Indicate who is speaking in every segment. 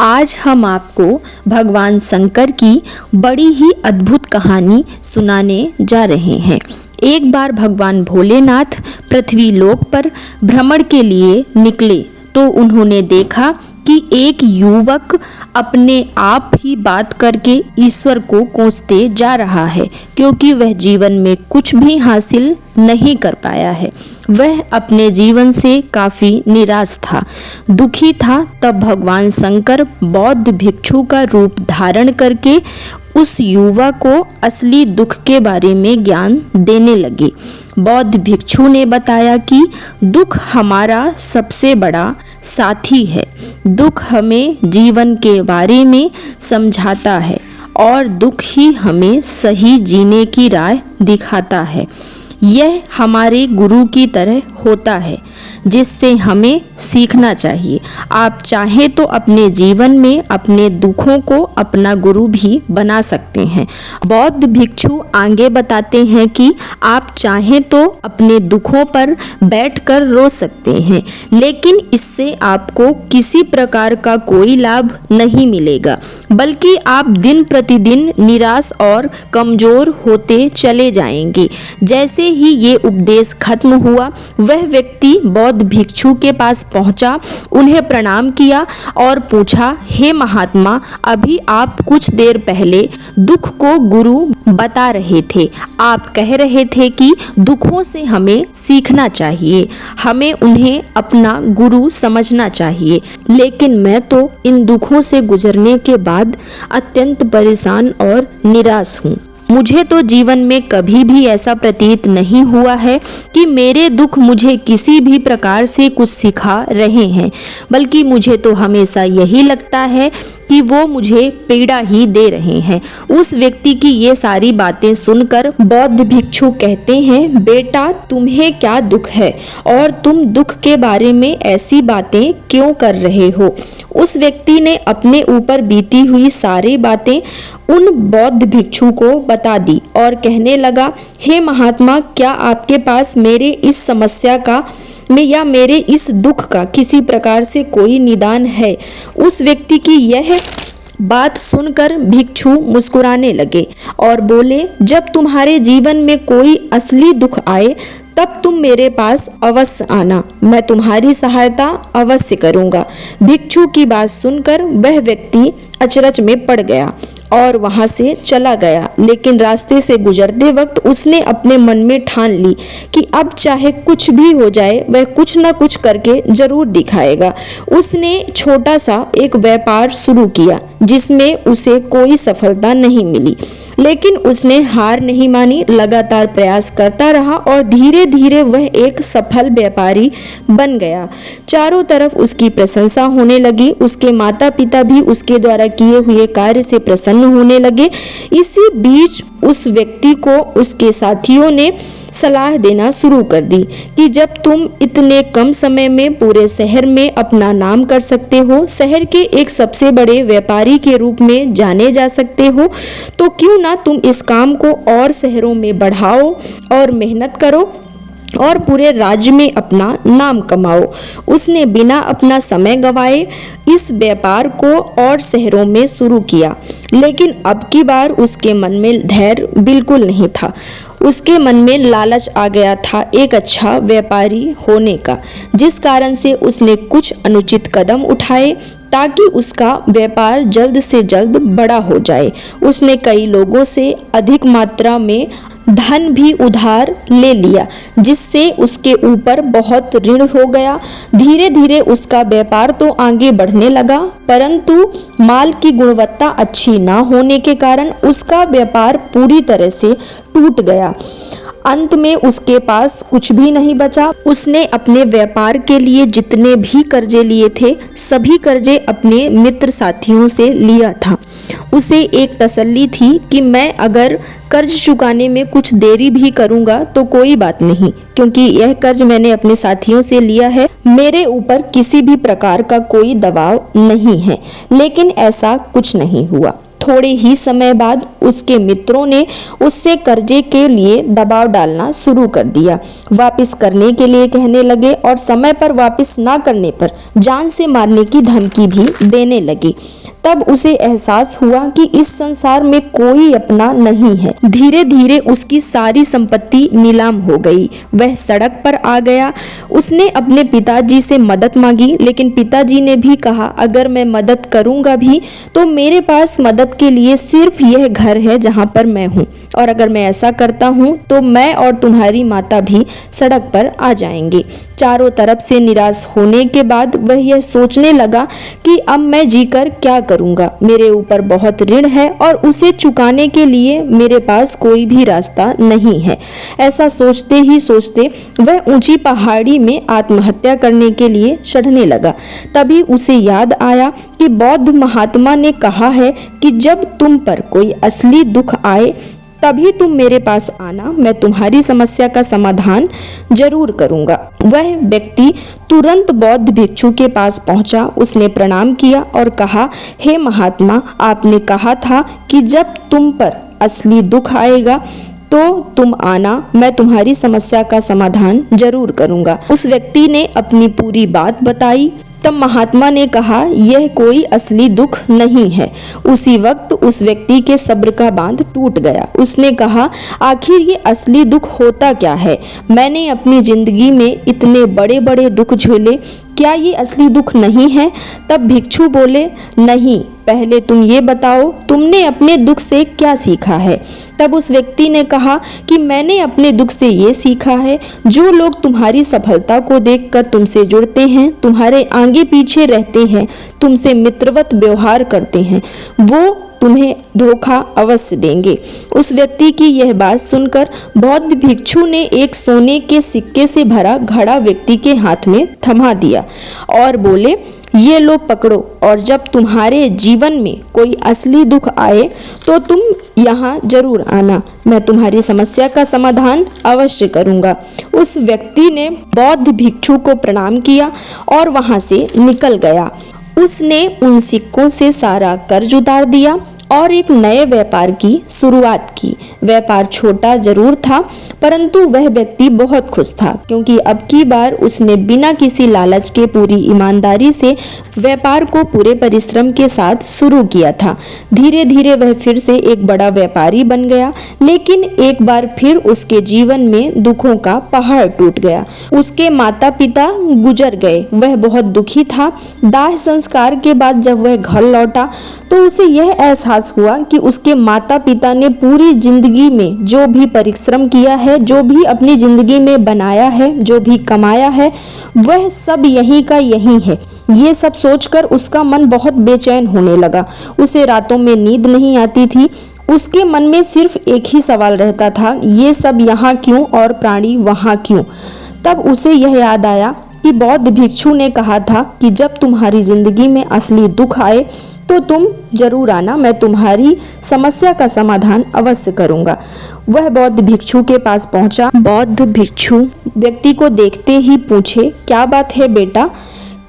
Speaker 1: आज हम आपको भगवान शंकर की बड़ी ही अद्भुत कहानी सुनाने जा रहे हैं। एक बार भगवान भोलेनाथ पृथ्वी लोक पर भ्रमण के लिए निकले तो उन्होंने देखा कि एक युवक अपने आप ही बात करके ईश्वर को कोसते जा रहा है, क्योंकि वह जीवन में कुछ भी हासिल नहीं कर पाया है। वह अपने जीवन से काफ़ी निराश था, दुखी था। तब भगवान शंकर बौद्ध भिक्षु का रूप धारण करके उस युवा को असली दुख के बारे में ज्ञान देने लगे। बौद्ध भिक्षु ने बताया कि दुख हमारा सबसे बड़ा साथी है। दुख हमें जीवन के बारे में समझाता है और दुख ही हमें सही जीने की राह दिखाता है। यह हमारे गुरु की तरह होता है, जिससे हमें सीखना चाहिए। आप चाहें तो अपने जीवन में अपने दुखों को अपना गुरु भी बना सकते हैं। बौद्ध भिक्षु आगे बताते हैं कि आप चाहें तो अपने दुखों पर बैठकर रो सकते हैं, लेकिन इससे आपको किसी प्रकार का कोई लाभ नहीं मिलेगा, बल्कि आप दिन प्रतिदिन निराश और कमजोर होते चले जाएंगे। जैसे ही ये उपदेश खत्म हुआ, वह व्यक्ति बौद्ध भिक्षु के पास पहुंचा, उन्हें प्रणाम किया और पूछा, हे महात्मा, अभी आप कुछ देर पहले दुख को गुरु बता रहे थे। आप कह रहे थे कि दुखों से हमें सीखना चाहिए, हमें उन्हें अपना गुरु समझना चाहिए, लेकिन मैं तो इन दुखों से गुजरने के बाद अत्यंत परेशान और निराश हूँ। मुझे तो जीवन में कभी भी ऐसा प्रतीत नहीं हुआ है कि मेरे दुख मुझे किसी भी प्रकार से कुछ सिखा रहे हैं, बल्कि मुझे तो हमेशा यही लगता है कि वो मुझे पीड़ा ही दे रहे हैं। उस व्यक्ति की ये सारी बातें सुनकर बौद्ध भिक्षु कहते हैं, बेटा, तुम्हें क्या दुख है और तुम दुख के बारे में ऐसी बातें क्यों कर रहे हो? उस व्यक्ति ने अपने ऊपर बीती हुई सारी बातें उन बौद्ध भिक्षु को बता दी और कहने लगा, हे महात्मा, क्या आपके पास मेरे इस समस्या का या मेरे इस दुख का किसी प्रकार से कोई निदान है? उस व्यक्ति की यह बात सुनकर भिक्षु मुस्कुराने लगे और बोले, जब तुम्हारे जीवन में कोई असली दुख आए तब तुम मेरे पास अवश्य आना, मैं तुम्हारी सहायता अवश्य करूंगा। भिक्षु की बात सुनकर वह व्यक्ति अचरज में पड़ गया और वहां से चला गया, लेकिन रास्ते से गुजरते वक्त उसने अपने मन में ठान ली कि अब चाहे कुछ भी हो जाए, वह कुछ न कुछ करके जरूर दिखाएगा। उसने छोटा सा एक व्यापार शुरू किया, जिसमें उसे कोई सफलता नहीं मिली, लेकिन उसने हार नहीं मानी, लगातार प्रयास करता रहा और धीरे धीरे वह एक सफल व्यापारी बन गया। चारों तरफ उसकी प्रशंसा होने लगी। उसके माता पिता भी उसके द्वारा किए हुए कार्य से प्रसन्न होने लगे। इसी बीच उस व्यक्ति को उसके साथियों ने सलाह देना शुरू कर दी कि जब तुम इतने कम समय में पूरे शहर में अपना नाम कर सकते हो, शहर के एक सबसे बड़े व्यापारी के रूप में जाने जा सकते हो, तो क्यों ना तुम इस काम को और शहरों में बढ़ाओ और मेहनत करो और पूरे राज्य में अपना नाम कमाओ। उसने बिना अपना समय गंवाए इस व्यापार को और शहरों में शुरू किया, लेकिन अब की बार उसके मन में धैर्य बिल्कुल नहीं था। उसके मन में लालच आ गया था एक अच्छा व्यापारी होने का, जिस कारण से उसने कुछ अनुचित कदम उठाए ताकि उसका व्यापार जल्द से जल्द बड़ा हो जाए। उसने कई लोगों से अधिक मात्रा में धन भी उधार ले लिया, जिससे उसके ऊपर बहुत ऋण हो गया। धीरे धीरे उसका व्यापार तो आगे बढ़ने लगा, परंतु माल की गुणवत्ता अच्छी ना होने के कारण उसका व्यापार पूरी तरह से टूट गया। अंत में उसके पास कुछ भी नहीं बचा। उसने अपने व्यापार के लिए जितने भी कर्जे लिए थे, सभी कर्जे अपने मित्र साथियों से लिया था। उसे एक तसल्ली थी कि मैं अगर कर्ज चुकाने में कुछ देरी भी करूंगा तो कोई बात नहीं, क्योंकि यह कर्ज मैंने अपने साथियों से लिया है, मेरे ऊपर किसी भी प्रकार का कोई दबाव नहीं है। लेकिन ऐसा कुछ नहीं हुआ। थोड़े ही समय बाद उसके मित्रों ने उससे कर्जे के लिए दबाव डालना शुरू कर दिया। वापस करने के लिए कहने लगे और समय पर वापस ना करने पर जान से मारने की धमकी भी देने लगे। तब उसे एहसास हुआ कि इस संसार में कोई अपना नहीं है। धीरे धीरे उसकी सारी संपत्ति नीलाम हो गई। वह सड़क पर आ गया। उसने अपने पिताजी से मदद मांगी, लेकिन पिताजी ने भी कहा, अगर मैं मदद करूंगा भी तो मेरे पास मदद के लिए सिर्फ यह घर है जहां पर मैं हूं, और अगर मैं ऐसा करता हूं तो मैं और तुम्हारी माता भी सड़क पर आ जाएंगे। चारों तरफ से निराश होने के बाद वह यह सोचने लगा कि अब मैं जीकर क्या करूंगा। मेरे ऊपर बहुत ऋण है और उसे चुकाने के लिए मेरे पास कोई भी रास्ता नहीं है। ऐसा सोचते ही सोचते वह ऊंची पहाड़ी में आत्महत्या करने के लिए चढ़ने लगा। तभी उसे याद आया कि बौद्ध महात्मा ने कहा है कि जब तुम पर कोई असली दुख आए तभी तुम मेरे पास आना, मैं तुम्हारी समस्या का समाधान जरूर करूंगा। वह व्यक्ति तुरंत बौद्ध भिक्षु के पास पहुंचा। उसने प्रणाम किया और कहा, हे महात्मा, आपने कहा था कि जब तुम पर असली दुख आएगा तो तुम आना, मैं तुम्हारी समस्या का समाधान जरूर करूंगा। उस व्यक्ति ने अपनी पूरी बात बताई। तब महात्मा ने कहा, यह कोई असली दुख नहीं है। उसी वक्त उस व्यक्ति के सब्र का बांध टूट गया। उसने कहा, आखिर ये असली दुख होता क्या है? मैंने अपनी जिंदगी में इतने बड़े बड़े दुख झेले, क्या ये असली दुख नहीं है? तब भिक्षु बोले, नहीं, पहले तुम ये बताओ तुमने अपने दुख से क्या सीखा है। तब उस व्यक्ति ने कहा कि मैंने अपने दुख से ये सीखा है, जो लोग तुम्हारी सफलता को देखकर तुमसे जुड़ते हैं, तुम्हारे आगे पीछे रहते हैं, तुमसे मित्रवत व्यवहार करते हैं, वो तुम्हें धोखा अवश्य देंगे। उस व्यक्ति की यह बात सुनकर बौद्ध भिक्षु ने एक सोने के सिक्के से भरा घड़ा व्यक्ति के हाथ में थमा दिया और बोले, ये लो पकड़ो, और जब तुम्हारे जीवन में कोई असली दुख आए तो तुम यहाँ जरूर आना, मैं तुम्हारी समस्या का समाधान अवश्य करूँगा। उस व्यक्ति ने बौद्ध भिक्षु को प्रणाम किया और वहाँ से निकल गया। उसने उन सिक्कों से सारा कर्ज उतार दिया और एक नए व्यापार की शुरुआत की। व्यापार छोटा जरूर था, परंतु वह व्यक्ति बहुत खुश था, क्योंकि अब की बार उसने बिना किसी लालच के पूरी ईमानदारी से व्यापार को पूरे परिश्रम के साथ शुरू किया था। धीरे धीरे वह फिर से एक बड़ा व्यापारी बन गया, लेकिन एक बार फिर उसके जीवन में दुखों का पहाड़ टूट गया। उसके माता पिता गुजर गए। वह बहुत दुखी था। दाह संस्कार के बाद जब वह घर लौटा तो उसे यह एहसास हुआ कि उसके माता पिता ने पूरी जिंदगी में जो भी परिश्रम किया है, जो भी अपनी जिंदगी में बनाया है, जो भी कमाया है, वह सब यहीं का यहीं है। ये सब सोचकर उसका मन बहुत बेचैन होने लगा। उसे रातों में नींद नहीं आती थी। उसके मन में सिर्फ एक ही सवाल रहता था, ये सब यहाँ क्यों और प्राणी वहाँ क्यों। तब उसे यह याद आया कि बौद्ध भिक्षु ने कहा था कि जब तुम्हारी जिंदगी में असली दुख आए तो तुम जरूर आना, मैं तुम्हारी समस्या का समाधान अवश्य करूंगा। वह बौद्ध भिक्षु के पास पहुंचा। बौद्ध भिक्षु व्यक्ति को देखते ही पूछे, क्या बात है बेटा,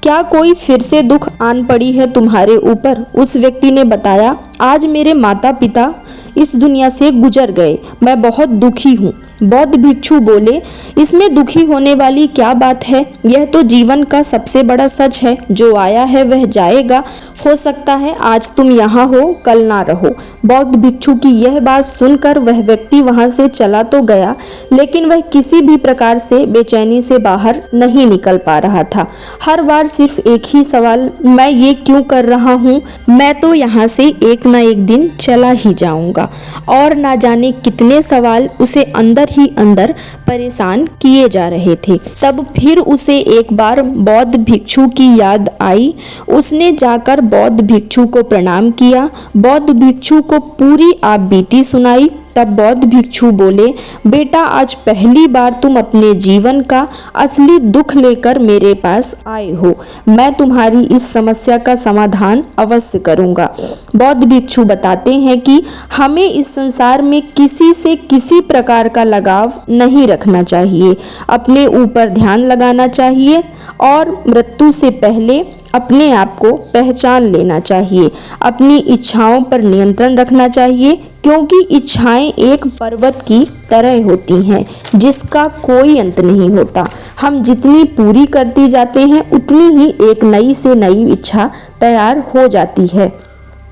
Speaker 1: क्या कोई फिर से दुख आन पड़ी है तुम्हारे ऊपर? उस व्यक्ति ने बताया, आज मेरे माता पिता इस दुनिया से गुजर गए, मैं बहुत दुखी हूँ। बौद्ध भिक्षु बोले, इसमें दुखी होने वाली क्या बात है? यह तो जीवन का सबसे बड़ा सच है, जो आया है वह जाएगा। हो सकता है आज तुम यहाँ हो, कल ना रहो। बौद्ध भिक्षु की यह बात सुनकर वह व्यक्ति वहाँ से चला तो गया, लेकिन वह किसी भी प्रकार से बेचैनी से बाहर नहीं निकल पा रहा था। हर बार सिर्फ एक ही सवाल, मैं ये क्यों कर रहा हूँ? मैं तो यहाँ से एक ना एक दिन चला ही जाऊँगा। और ना जाने कितने सवाल उसे अंदर ही अंदर परेशान किए जा रहे थे। तब फिर उसे एक बार बौद्ध भिक्षु की याद आई। उसने जाकर बौद्ध भिक्षु को प्रणाम किया। बौद्ध भिक्षु को पूरी आप बीती सुनाई। तब बौद्ध भिक्षु बोले, बेटा, आज पहली बार तुम अपने जीवन का असली दुख लेकर मेरे पास आए हो। मैं तुम्हारी इस समस्या का समाधान अवश्य करूंगा। बौद्ध भिक्षु बताते हैं कि हमें इस संसार में किसी से किसी प्रकार का लगाव नहीं रखना चाहिए। अपने ऊपर ध्यान लगाना चाहिए और मृत्यु से पहले अपने आप को पहचान लेना चाहिए। अपनी इच्छाओं पर नियंत्रण रखना चाहिए, क्योंकि इच्छाएं एक पर्वत की तरह होती हैं जिसका कोई अंत नहीं होता। हम जितनी पूरी करती जाते हैं उतनी ही एक नई से नई इच्छा तैयार हो जाती है।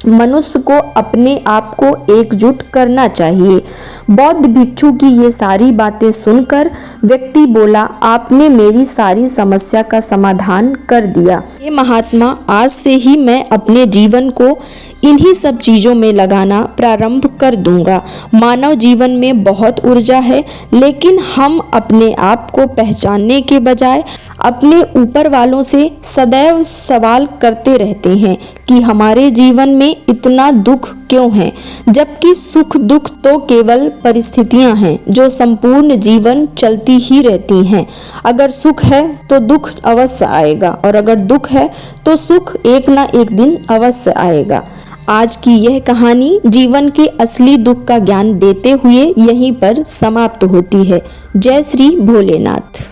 Speaker 1: मनुष्य को अपने आप को एकजुट करना चाहिए। बौद्ध भिक्षु की ये सारी बातें सुनकर व्यक्ति बोला, आपने मेरी सारी समस्या का समाधान कर दिया। ये महात्मा, आज से ही मैं अपने जीवन को इन्हीं सब चीज़ों में लगाना प्रारंभ कर दूंगा। मानव जीवन में बहुत ऊर्जा है, लेकिन हम अपने आप को पहचानने के बजाय अपने ऊपर वालों से सदैव सवाल करते रहते हैं कि हमारे जीवन में इतना दुख क्यों है, जबकि सुख दुख तो केवल परिस्थितियां हैं जो संपूर्ण जीवन चलती ही रहती हैं। अगर सुख है तो दुख अवश्य आएगा, और अगर दुख है तो सुख एक ना एक दिन अवश्य आएगा। आज की यह कहानी जीवन के असली दुख का ज्ञान देते हुए यहीं पर समाप्त होती है। जय श्री भोलेनाथ।